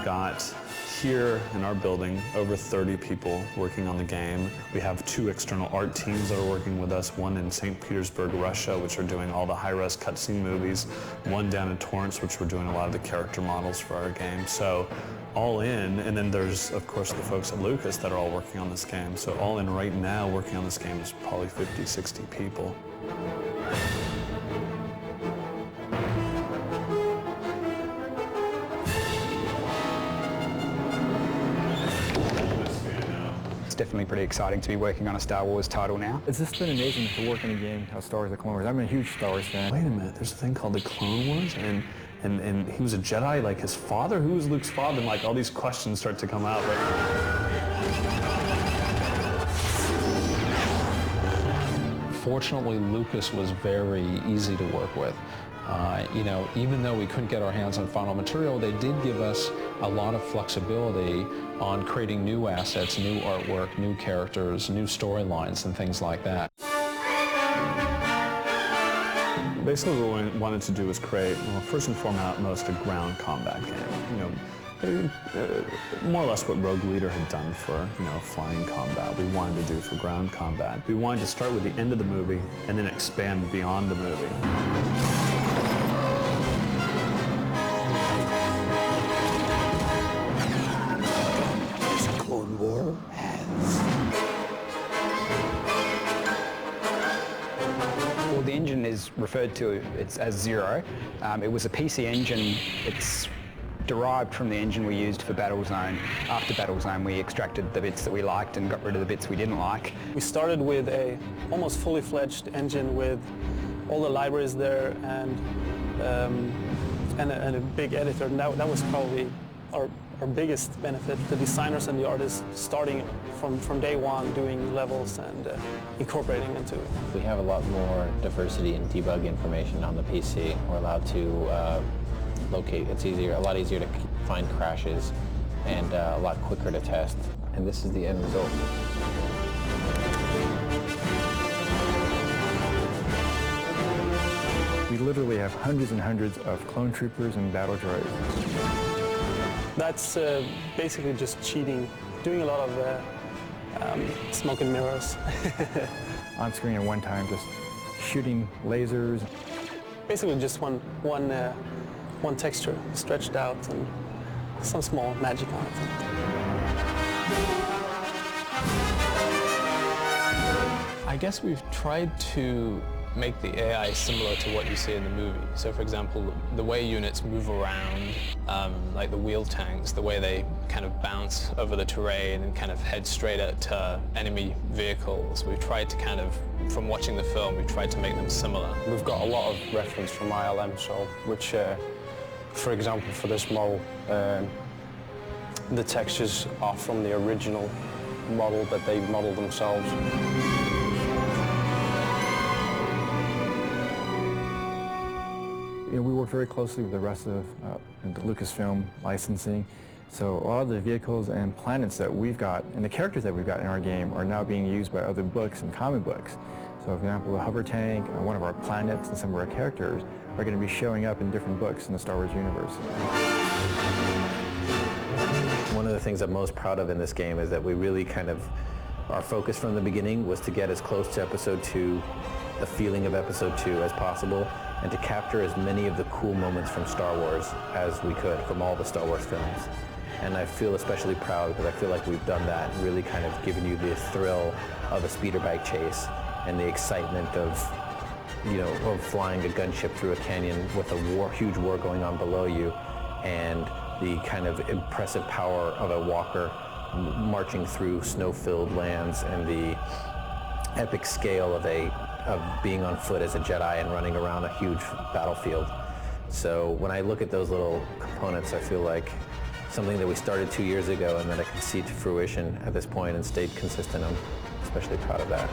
got here in our building over 30 people working on the game. We have 2 external art teams that are working with us, one in St. Petersburg, Russia, which are doing all the high-res cutscene movies, one down in Torrance, which we're doing a lot of the character models for our game. So all in, and then there's, of course, the folks at Lucas that are all working on this game. So all in right now, working on this game is probably 50, 60 people. It's definitely pretty exciting to be working on a Star Wars title now. It's just been amazing to work in a game how Star Wars: The Clone Wars. I'm a huge Star Wars fan. Wait a minute, there's a thing called the Clone Wars, and he was a Jedi like his father? Who was Luke's father? And like all these questions start to come out. Fortunately, Lucas was very easy to work with. You know, even though we couldn't get our hands on final material, they did give us a lot of flexibility on creating new assets, new artwork, new characters, new storylines, and things like that. Basically, what we wanted to do was create, well, first and foremost, a ground combat game. You know, more or less what Rogue Leader had done for, you know, flying combat. We wanted to do for ground combat. We wanted to start with the end of the movie and then expand beyond the movie. Clone War Well, the engine is referred to as Zero. It was a PC engine. It's derived from the engine we used for Battlezone. After Battlezone, we extracted the bits that we liked and got rid of the bits we didn't like. We started with a almost fully fledged engine with all the libraries there and a big editor. And that was probably our biggest benefit. The designers and the artists starting from day one doing levels and incorporating into it. We have a lot more diversity in debug information on the PC. We're allowed to locate. It's a lot easier to find crashes and a lot quicker to test. And this is the end result. We literally have hundreds and hundreds of clone troopers and battle droids. That's basically just cheating, doing a lot of smoke and mirrors. On screen at one time, just shooting lasers. Basically just one texture stretched out and some small magic on it. I guess we've tried to make the AI similar to what you see in the movie. So for example, the way units move around, like the wheel tanks, the way they kind of bounce over the terrain and kind of head straight at enemy vehicles. We've tried to kind of, from watching the film, we've tried to make them similar. We've got a lot of reference from ILM, so which, for example, for this model, the textures are from the original model that they modeled themselves. You know, we work very closely with the rest of the Lucasfilm licensing. So a lot of the vehicles and planets that we've got and the characters that we've got in our game are now being used by other books and comic books. So for example, the hover tank, one of our planets, and some of our characters are going to be showing up in different books in the Star Wars universe. One of the things I'm most proud of in this game is that we really kind of, our focus from the beginning was to get as close to Episode 2, the feeling of Episode 2 as possible, and to capture as many of the cool moments from Star Wars as we could from all the Star Wars films. And I feel especially proud because I feel like we've done that, really kind of given you the thrill of a speeder bike chase and the excitement of, you know, of flying a gunship through a canyon with a huge war going on below you, and the kind of impressive power of a walker marching through snow-filled lands, and the epic scale of being on foot as a Jedi and running around a huge battlefield. So when I look at those little components, I feel like something that we started 2 years ago and that I can see to fruition at this point and stayed consistent. I'm especially proud of that.